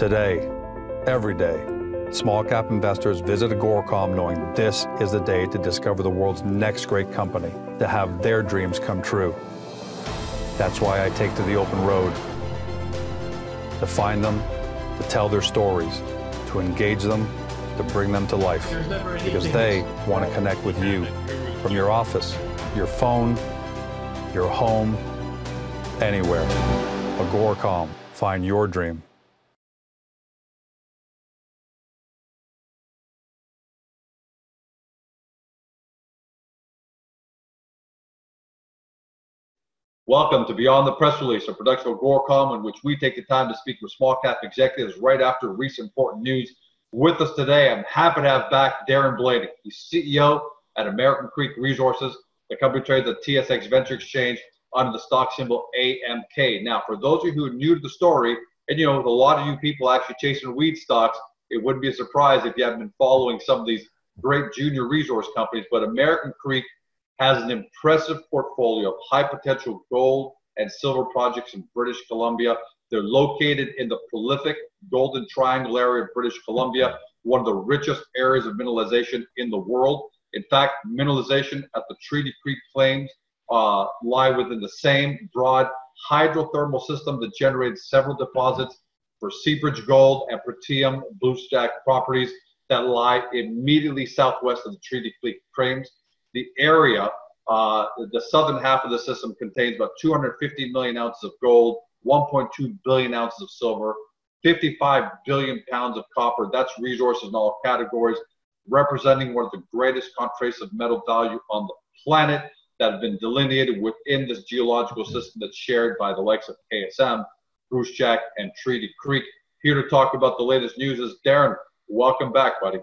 Today, every day, small cap investors visit Agoracom knowing this is the day to discover the world's next great company, to have their dreams come true. That's why I take to the open road, to find them, to tell their stories, to engage them, to bring them to life, because they want to connect with you from your office, your phone, your home, anywhere. Agoracom, find your dream. Welcome to Beyond the Press Release, a production of Agoracom, in which we take the time to speak with small cap executives right after recent important news. With us today, I'm happy to have back Darren Blaney. He's CEO at American Creek Resources. The company trades at TSX Venture Exchange under the stock symbol AMK. Now, for those of you who are new to the story, and a lot of you people actually chasing weed stocks, it wouldn't be a surprise if you haven't been following some of these great junior resource companies, but American Creek has an impressive portfolio of high potential gold and silver projects in British Columbia. They're located in the prolific Golden Triangle area of British Columbia, one of the richest areas of mineralization in the world. In fact, mineralization at the Treaty Creek claims lie within the same broad hydrothermal system that generated several deposits for Seabridge Gold and Pretium Bluestack properties that lie immediately southwest of the Treaty Creek claims. The area, the southern half of the system, contains about 250 million ounces of gold, 1.2 billion ounces of silver, 55 billion pounds of copper. That's resources in all categories, representing one of the greatest concentrations of metal value on the planet that have been delineated within this geological system that's shared by the likes of KSM, Brucejack, and Treaty Creek. Here to talk about the latest news is Darren. Welcome back, buddy.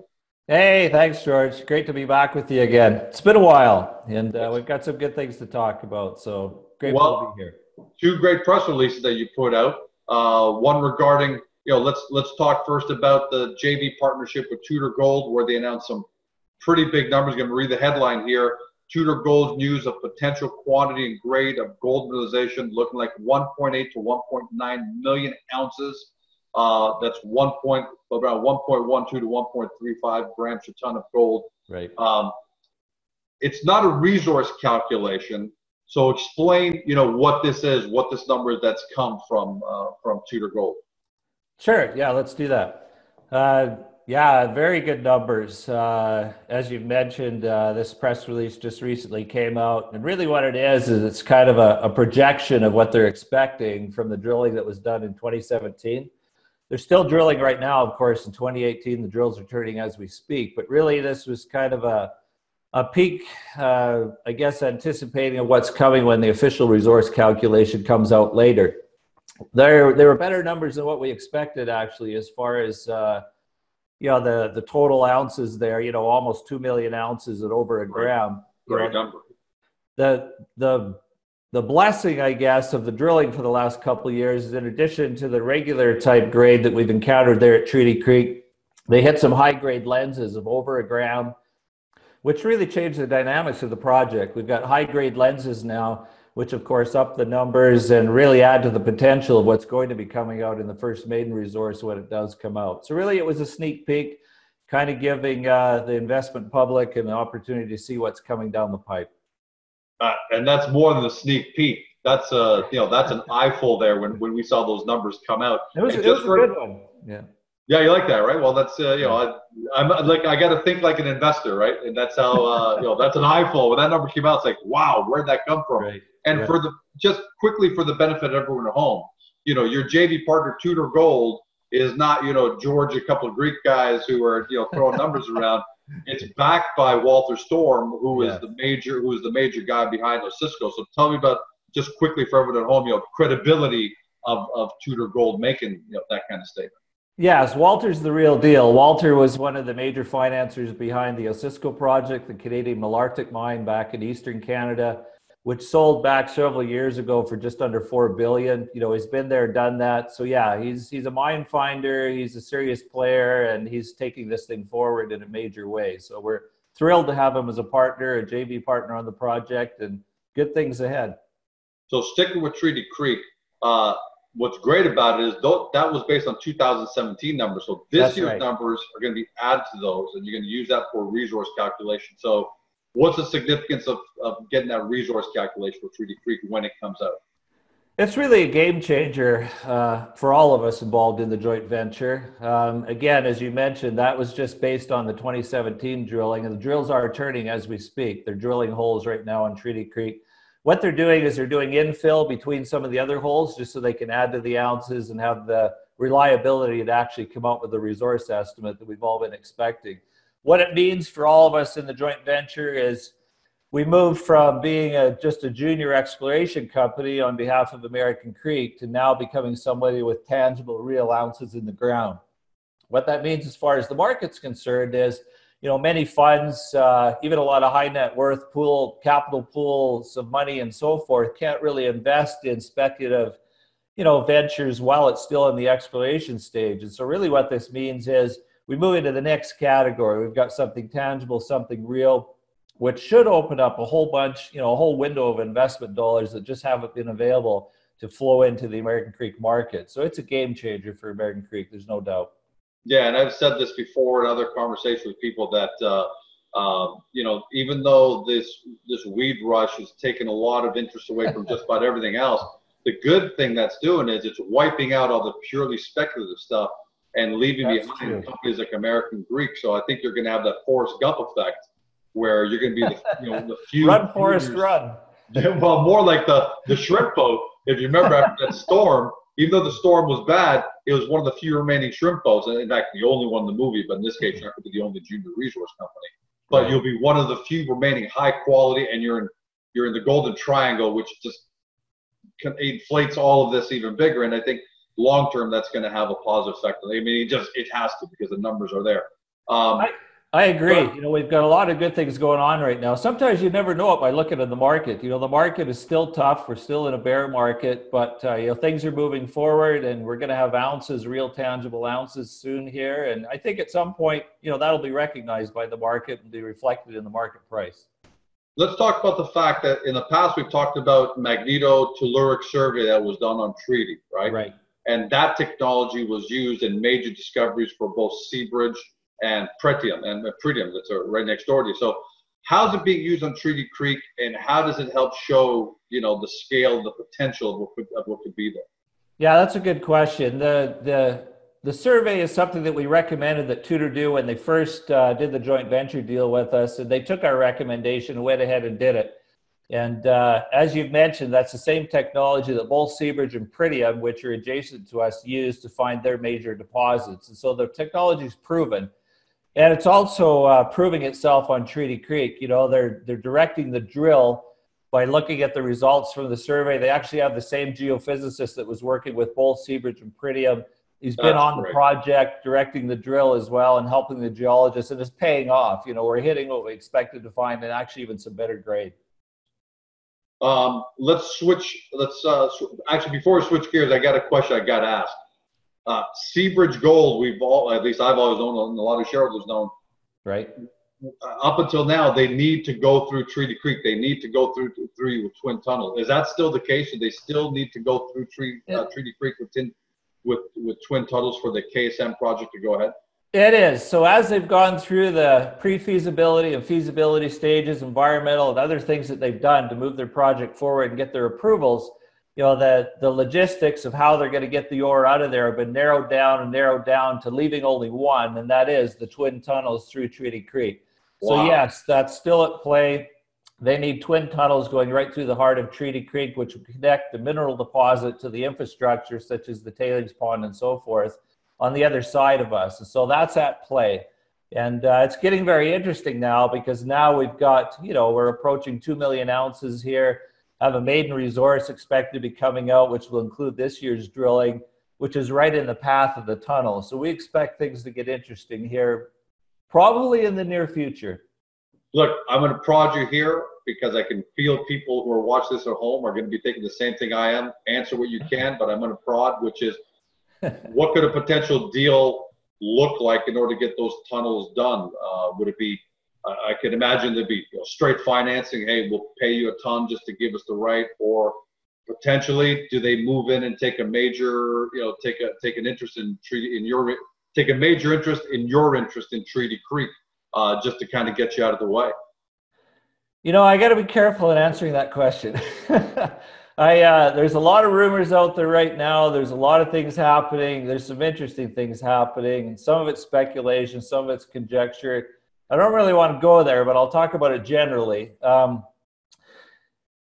Hey, thanks, George. Great to be back with you again. It's been a while, and we've got some good things to talk about, so grateful to be here. Two great press releases that you put out. One regarding, let's talk first about the JV partnership with Tudor Gold, where they announced some pretty big numbers. I'm going to read the headline here. Tudor Gold's news of potential quantity and grade of gold mineralization looking like 1.8 to 1.9 million ounces. That's about 1.12 to 1.35 grams per ton of gold. Right. It's not a resource calculation. So explain, what this is, what this number is that's come from Tudor Gold. Sure. Yeah, let's do that. Yeah, very good numbers. As you've mentioned, this press release just recently came out, and really what it is it's kind of a projection of what they're expecting from the drilling that was done in 2017. They're still drilling right now, of course. In 2018, the drills are turning as we speak. But really, this was kind of a peak, I guess, anticipating of what's coming when the official resource calculation comes out later. There were better numbers than what we expected, actually, as far as the total ounces there. Almost 2 million ounces at over a gram. Great number. The blessing, I guess, of the drilling for the last couple of years is, in addition to the regular type grade that we've encountered there at Treaty Creek, they hit some high grade lenses of over a gram, which really changed the dynamics of the project. We've got high grade lenses now, which of course up the numbers and really add to the potential of what's going to be coming out in the first maiden resource when it does come out. So really it was a sneak peek, kind of giving the investment public an opportunity to see what's coming down the pipe. And that's more than a sneak peek. That's that's an eyeful there when we saw those numbers come out. It was a good one. Yeah. Yeah, you like that, right? Well, that's I'm like, I got to think like an investor, right? And that's how that's an eyeful. When that number came out, it's like, wow, where'd that come from? Right. And for just quickly for the benefit of everyone at home, your JV partner Tudor Gold is not George, a couple of Greek guys who are throwing numbers around. It's backed by Walter Storm, who is the major guy behind Osisko. So tell me about, just quickly for everyone at home, credibility of Tudor Gold making that kind of statement. Yes, Walter's the real deal. Walter was one of the major financiers behind the Osisko project, the Canadian Malartic mine back in Eastern Canada, which sold back several years ago for just under $4 billion. He's been there, done that. So yeah, he's a mine finder, he's a serious player, and he's taking this thing forward in a major way. So we're thrilled to have him as a partner, a JV partner on the project, and good things ahead. So sticking with Treaty Creek, what's great about it is that was based on 2017 numbers. So this year's numbers are going to be added to those, and you're going to use that for resource calculation. So what's the significance of getting that resource calculation for Treaty Creek when it comes out? It's really a game changer for all of us involved in the joint venture. Again, as you mentioned, that was just based on the 2017 drilling, and the drills are turning as we speak. They're drilling holes right now on Treaty Creek. What they're doing is they're doing infill between some of the other holes just so they can add to the ounces and have the reliability to actually come out with the resource estimate that we've all been expecting. What it means for all of us in the joint venture is we moved from being just a junior exploration company on behalf of American Creek to now becoming somebody with tangible real ounces in the ground. What that means as far as the market's concerned is, you know, many funds, even a lot of high net worth capital pools of money and so forth can't really invest in speculative, you know, ventures while it's still in the exploration stage. And so really what this means is we move into the next category. We've got something tangible, something real, which should open up a whole bunch, you know, a whole window of investment dollars that just haven't been available to flow into the American Creek market. So it's a game changer for American Creek, there's no doubt. Yeah, and I've said this before in other conversations with people that, you know, even though this weed rush has taken a lot of interest away from just about everything else, the good thing that's doing is it's wiping out all the purely speculative stuff and leaving behind companies like American Creek. So I think you're going to have that Forrest Gump effect, where you're going to be the few run, Forrest, run. Yeah, well, more like the shrimp boat. If you remember after that storm, even though the storm was bad, it was one of the few remaining shrimp boats. And in fact, the only one in the movie, but in this case, you're not going to be the only junior resource company. But you'll be one of the few remaining high quality, and you're in the Golden Triangle, which just inflates all of this even bigger. And I think long term, that's going to have a positive effect. I mean, it has to, because the numbers are there. I agree. You know, we've got a lot of good things going on right now. Sometimes you never know it by looking at the market. You know, the market is still tough. We're still in a bear market, but you know, things are moving forward, and we're going to have ounces, real tangible ounces soon here. And I think at some point, you know, that'll be recognized by the market and be reflected in the market price. Let's talk about the fact that in the past we've talked about magnetotelluric survey that was done on Treaty, right? Right. And that technology was used in major discoveries for both Seabridge and Pretium, that's right next door to you. So how's it being used on Treaty Creek, and how does it help show, you know, the scale, the potential of what could be there? Yeah, that's a good question. The survey is something that we recommended that Tudor do when they first did the joint venture deal with us, and they took our recommendation and went ahead and did it. And as you've mentioned, that's the same technology that both Seabridge and Pretium, which are adjacent to us, use to find their major deposits. And so the technology is proven. And it's also proving itself on Treaty Creek. You know, they're directing the drill by looking at the results from the survey. They actually have the same geophysicist that was working with both Seabridge and Pretium. He's been on the project, directing the drill as well and helping the geologists, and it's paying off. You know, we're hitting what we expected to find, and actually even some better grade. Let's switch. Actually, before we switch gears, I got a question I got to ask. Seabridge Gold, at least I've always known, and a lot of shareholders know, right? Up until now, they need to go through Treaty Creek. They need to go through Twin Tunnel. Is that still the case? Do they still need to go through Treaty Creek with Twin Tunnels for the KSM project to go ahead? It is. So as they've gone through the pre-feasibility and feasibility stages, environmental and other things that they've done to move their project forward and get their approvals, you know, the logistics of how they're going to get the ore out of there have been narrowed down to leaving only one, and that is the twin tunnels through Treaty Creek. Wow. So yes, that's still at play. They need twin tunnels going right through the heart of Treaty Creek, which will connect the mineral deposit to the infrastructure, such as the tailings pond and so forth, on the other side of us. And so that's at play. And it's getting very interesting now, because now we've got, you know, we're approaching 2 million ounces here. Have a maiden resource expected to be coming out, which will include this year's drilling, which is right in the path of the tunnel. So we expect things to get interesting here, probably in the near future. Look, I'm going to prod you here, because I can feel people who are watching this at home are going to be thinking the same thing I am. Answer what you can, but I'm going to prod, which is, what could a potential deal look like in order to get those tunnels done? Would it be, I could imagine there'd be straight financing. Hey, we'll pay you a ton just to give us the right, or potentially, do they move in and take a major, take an interest in take a major interest in your interest in Treaty Creek, just to kind of get you out of the way? I got to be careful in answering that question. There's a lot of rumors out there right now. There's a lot of things happening. There's some interesting things happening. Some of it's speculation, some of it's conjecture. I don't really want to go there, but I'll talk about it generally.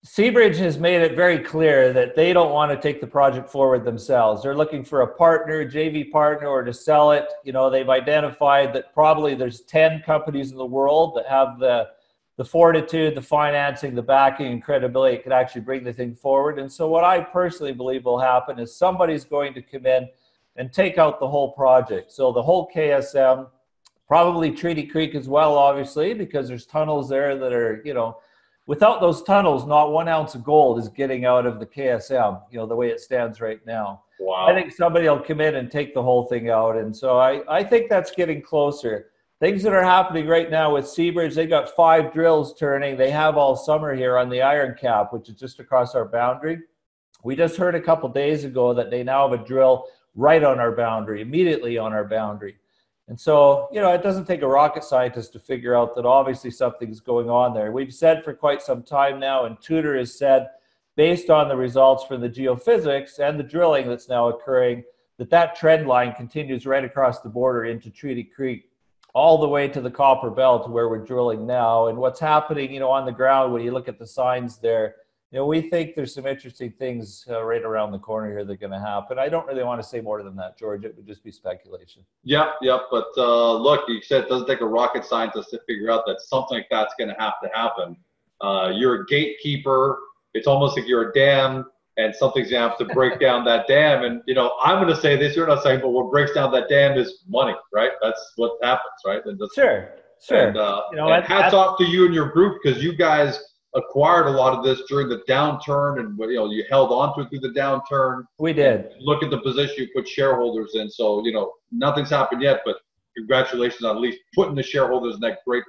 Seabridge has made it very clear that they don't want to take the project forward themselves. They're looking for a partner, JV partner, or to sell it. They've identified that probably there's 10 companies in the world that have the fortitude, the financing, the backing, and credibility that could actually bring the thing forward. And so what I personally believe will happen is somebody's going to come in and take out the whole project. So the whole KSM, probably Treaty Creek as well, obviously, because there's tunnels there that are, without those tunnels, not 1 ounce of gold is getting out of the KSM, the way it stands right now. Wow. I think somebody will come in and take the whole thing out. And so I think that's getting closer. Things that are happening right now with Seabridge, they got 5 drills turning. They have all summer here on the Iron Cap, which is just across our boundary. We just heard a couple days ago that they now have a drill right on our boundary, immediately on our boundary. And so, it doesn't take a rocket scientist to figure out that obviously something's going on there. We've said for quite some time now, and Tudor has said, based on the results from the geophysics and the drilling that's now occurring, that trend line continues right across the border into Treaty Creek, all the way to the Copper Belt where we're drilling now. And what's happening, on the ground, when you look at the signs there, we think there's some interesting things right around the corner here that are going to happen. I don't really want to say more than that, George. It would just be speculation. Yep. But look, you said it doesn't take a rocket scientist to figure out that something like that's going to happen. You're a gatekeeper. It's almost like you're a dam, and something's going to have to break down that dam. And, I'm going to say this, you're not saying, but what breaks down that dam is money, right? That's what happens, right? And that's, Sure. And, and hats off to you and your group, because you guys acquired a lot of this during the downturn, and you held on to it through the downturn. We did. Look at the position you put shareholders in. So, nothing's happened yet, but congratulations on at least putting the shareholders in that great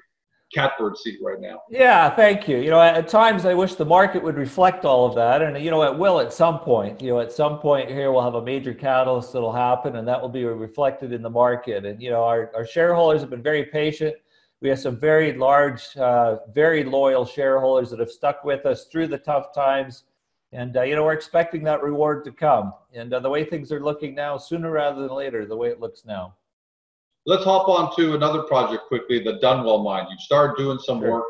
catbird seat right now. Yeah, thank you. At times I wish the market would reflect all of that, and it will at some point. At some point here we'll have a major catalyst that'll happen, and that will be reflected in the market. And our shareholders have been very patient. We have some very large, very loyal shareholders that have stuck with us through the tough times, and we're expecting that reward to come. And the way things are looking now, sooner rather than later, the way it looks now. Let's hop on to another project quickly, the Dunwell Mine. You've started doing some work.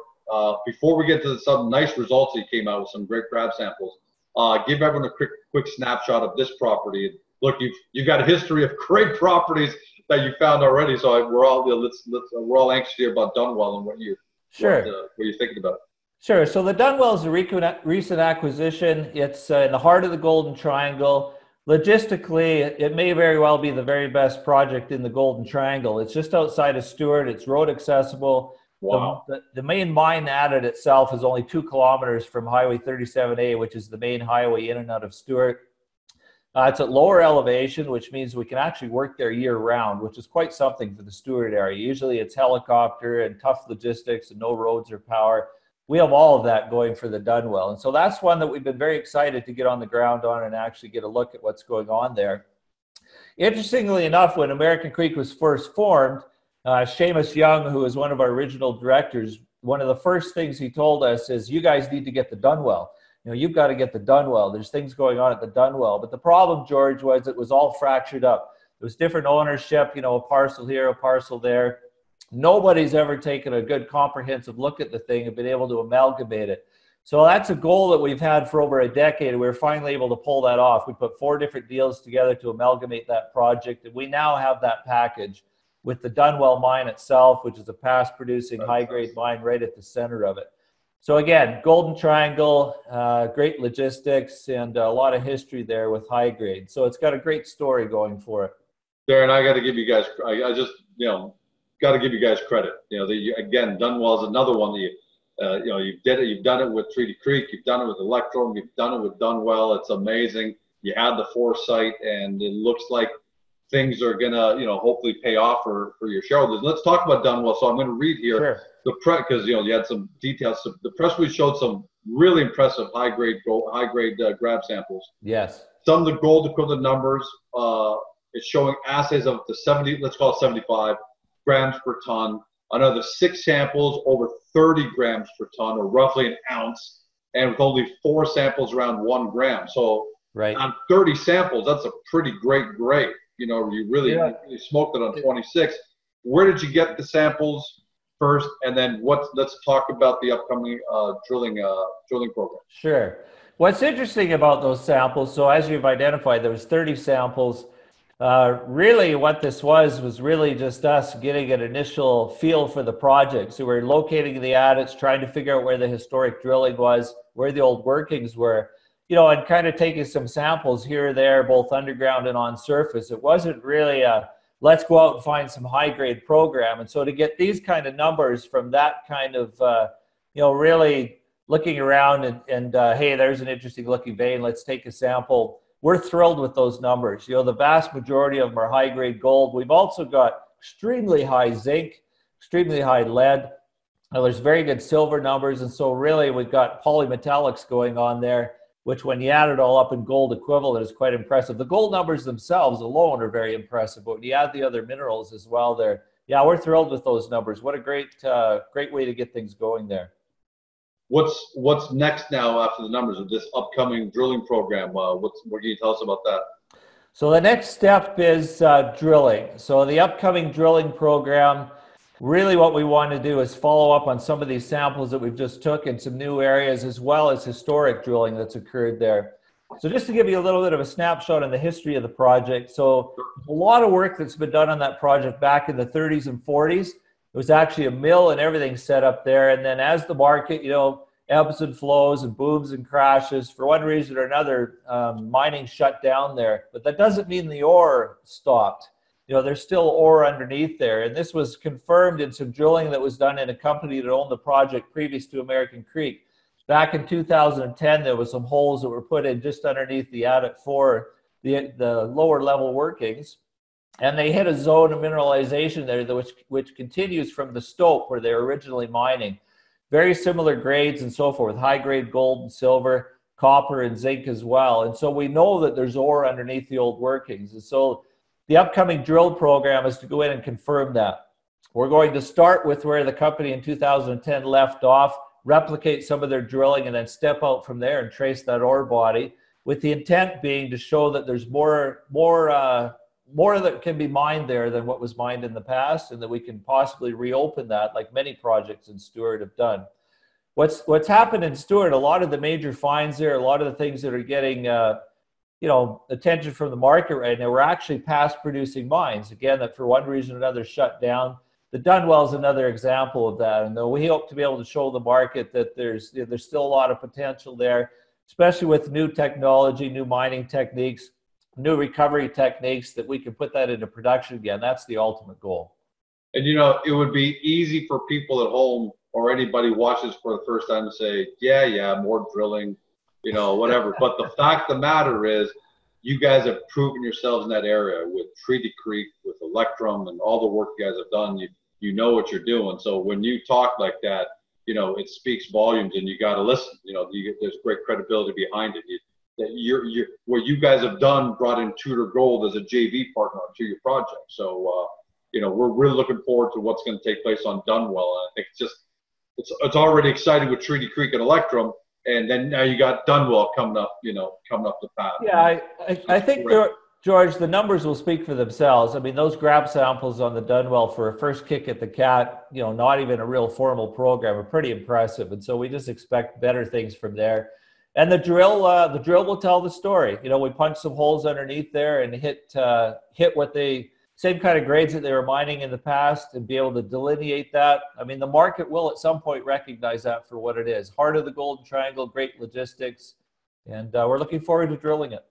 Before we get to some nice results that came out with some great grab samples, give everyone a quick snapshot of this property. Look, you've got a history of great properties that you found already, so we're all anxious to hear about Dunwell and what you're thinking about. Sure. So the Dunwell is a recent acquisition. It's in the heart of the Golden Triangle. Logistically, it may very well be the very best project in the Golden Triangle. It's just outside of Stewart. It's road accessible. Wow. The main mine at it itself is only 2 kilometers from Highway 37A, which is the main highway in and out of Stewart. It's at lower elevation, which means we can actually work there year round, which is quite something for the Stewart area. Usually it's helicopter and tough logistics and no roads or power. We have all of that going for the Dunwell. And so that's one that we've been very excited to get on the ground on and actually get a look at what's going on there. Interestingly enough, when American Creek was first formed, Seamus Young, who was one of our original directors, one of the first things he told us is, you guys need to get the Dunwell. You've got to get the Dunwell. There's things going on at the Dunwell. But the problem, George, was it was all fractured up. There was different ownership, a parcel here, a parcel there. Nobody's ever taken a good comprehensive look at the thing and been able to amalgamate it. So that's a goal that we've had for over a decade. We were finally able to pull that off. We put 4 different deals together to amalgamate that project, and we now have that package with the Dunwell Mine itself, which is a past-producing high-grade mine right at the center of it. So again, Golden Triangle, great logistics, and a lot of history there with high grade. So it's got a great story going for it. Darren, I got to give you guys, got to give you guys credit. Again, Dunwell is another one that you've done it with Treaty Creek, you've done it with Electrum, you've done it with Dunwell. It's amazing. You had the foresight, and it looks like things are gonna, hopefully pay off for your shareholders. Let's talk about Dunwell. So I'm going to read here. Sure. Because you had some details. So the press release showed some really impressive high-grade gold, high-grade grab samples. Yes. Some of the gold equivalent numbers, it's showing assays of the 70, let's call it 75 grams per ton. Another 6 samples over 30 grams per ton, or roughly an ounce, and with only 4 samples around 1 gram. So right. on 30 samples, that's a pretty great grade. You know, you really smoked it on 26. Where did you get the samples first, and then let's talk about the upcoming drilling program. Sure. What's interesting about those samples, so as you've identified, there was 30 samples. Really what this was really just us getting an initial feel for the project. So we're locating the adits, trying to figure out where the historic drilling was, where the old workings were, you know, and kind of taking some samples here or there, both underground and on surface. It wasn't really a, let's go out and find some high-grade program. And so to get these kind of numbers from that kind of, you know, really looking around and hey, there's an interesting looking vein, let's take a sample. We're thrilled with those numbers. You know, the vast majority of them are high-grade gold. We've also got extremely high zinc, extremely high lead. There's very good silver numbers. And so really we've got polymetallics going on there, which when you add it all up in gold equivalent is quite impressive. The gold numbers themselves alone are very impressive, but when you add the other minerals as well there, yeah, we're thrilled with those numbers. What a great way to get things going there. What's next now after the numbers of this upcoming drilling program? What can you tell us about that? So the next step is drilling. So the upcoming drilling program, really what we want to do is follow up on some of these samples that we've just took in some new areas, as well as historic drilling that's occurred there. So just to give you a little bit of a snapshot on the history of the project. So a lot of work that's been done on that project back in the 30s and 40s. It was actually a mill and everything set up there. And then as the market, you know, ebbs and flows and booms and crashes, for one reason or another, mining shut down there. But that doesn't mean the ore stopped. You know, there's still ore underneath there. And this was confirmed in some drilling that was done in a company that owned the project previous to American Creek. Back in 2010, there was some holes that were put in just underneath the adit for the lower level workings. And they hit a zone of mineralization there which continues from the stope where they were originally mining. Very similar grades and so forth, high-grade gold and silver, copper and zinc as well. And so we know that there's ore underneath the old workings. And so the upcoming drill program is to go in and confirm that. We're going to start with where the company in 2010 left off, replicate some of their drilling, and then step out from there and trace that ore body, with the intent being to show that there's more that can be mined there than what was mined in the past, and that we can possibly reopen that like many projects in Stewart have done. What's happened in Stewart, a lot of the major finds there, a lot of the things that are getting you know, attention from the market right now, we're actually past producing mines, again, that for one reason or another shut down. The Dunwell is another example of that, and we hope to be able to show the market that there's still a lot of potential there, especially with new technology, new mining techniques, new recovery techniques, that we can put that into production again. That's the ultimate goal. And you know, it would be easy for people at home or anybody watches for the first time to say, yeah, more drilling, you know, whatever. But the fact of the matter is, you guys have proven yourselves in that area with Treaty Creek, with Electrum, and all the work you guys have done. You know what you're doing. So when you talk like that, you know, it speaks volumes, and you got to listen. You know, there's great credibility behind it. What you guys have done brought in Tudor Gold as a JV partner to your project. So, you know, we're really looking forward to what's going to take place on Dunwell. And I think it's already exciting with Treaty Creek and Electrum, and then now you got Dunwell coming up the path. Yeah, I think, George, the numbers will speak for themselves. I mean, those grab samples on the Dunwell for a first kick at the cat, you know, not even a real formal program, are pretty impressive. And so we just expect better things from there. And the drill will tell the story. You know, we punched some holes underneath there and hit what same kind of grades that they were mining in the past, and be able to delineate that. I mean, the market will at some point recognize that for what it is. Heart of the Golden Triangle, great logistics, and we're looking forward to drilling it.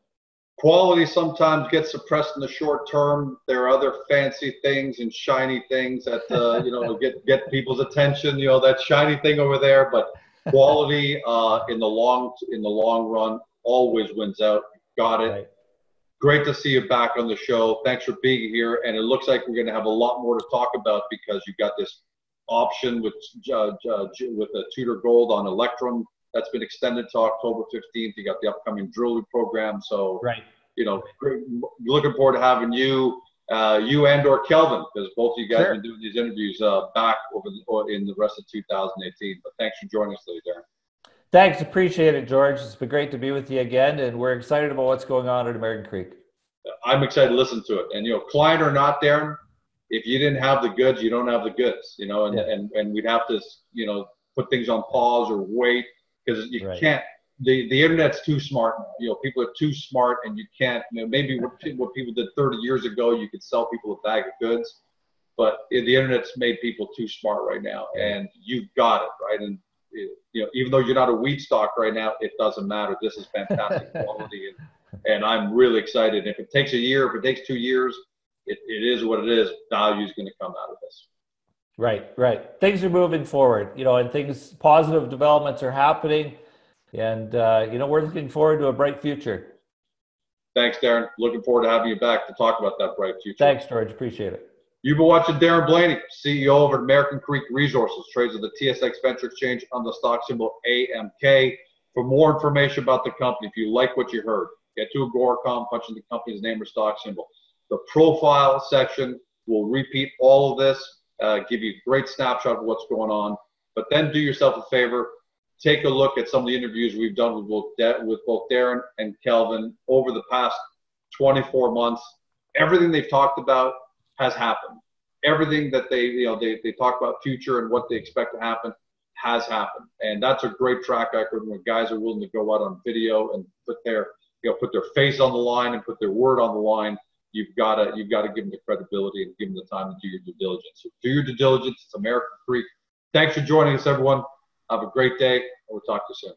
Quality sometimes gets suppressed in the short term. There are other fancy things and shiny things that you know, get people's attention. You know, that shiny thing over there, but quality in the long run always wins out. Got it. Right. Great to see you back on the show. Thanks for being here. And it looks like we're going to have a lot more to talk about, because you got this option with the Tudor Gold on Electrum That's been extended to October 15th. You got the upcoming jewelry program. So, Right. you know, looking forward to having you and/or Kelvin, because both of you guys have been doing these interviews back in the rest of 2018. But thanks for joining us today, Darren. Thanks. Appreciate it, George. It's been great to be with you again, and we're excited about what's going on at American Creek. I'm excited to listen to it. And, you know, client or not, Darren, if you didn't have the goods, you don't have the goods, you know, and we'd have to, you know, put things on pause or wait, because you can't. The internet's too smart now. You know, people are too smart, and you can't. You know, maybe what people did 30 years ago, you could sell people a bag of goods, but the internet's made people too smart right now, and you've got it right. And you know, even though you're not a weed stock right now, it doesn't matter. This is fantastic quality, and I'm really excited. If it takes a year, if it takes 2 years, it is what it is. Value is going to come out of this. Right. Things are moving forward, you know, and positive developments are happening. And, you know, we're looking forward to a bright future. Thanks, Darren. Looking forward to having you back to talk about that bright future. Thanks, George. Appreciate it. You've been watching Darren Blaney, CEO of American Creek Resources, trades of the TSX Venture Exchange on the stock symbol AMK. For more information about the company, if you like what you heard, get to Agoracom, punch in the company's name or stock symbol. The profile section will repeat all of this, give you a great snapshot of what's going on. But then do yourself a favor. Take a look at some of the interviews we've done with both Darren and Kelvin over the past 24 months. Everything they've talked about has happened. Everything that they talk about future and what they expect to happen has happened. And that's a great track record when guys are willing to go out on video and put their face on the line and put their word on the line. You've got to give them the credibility and give them the time to do your due diligence. So do your due diligence. It's American Creek. Thanks for joining us, everyone. Have a great day, and we'll talk to you soon.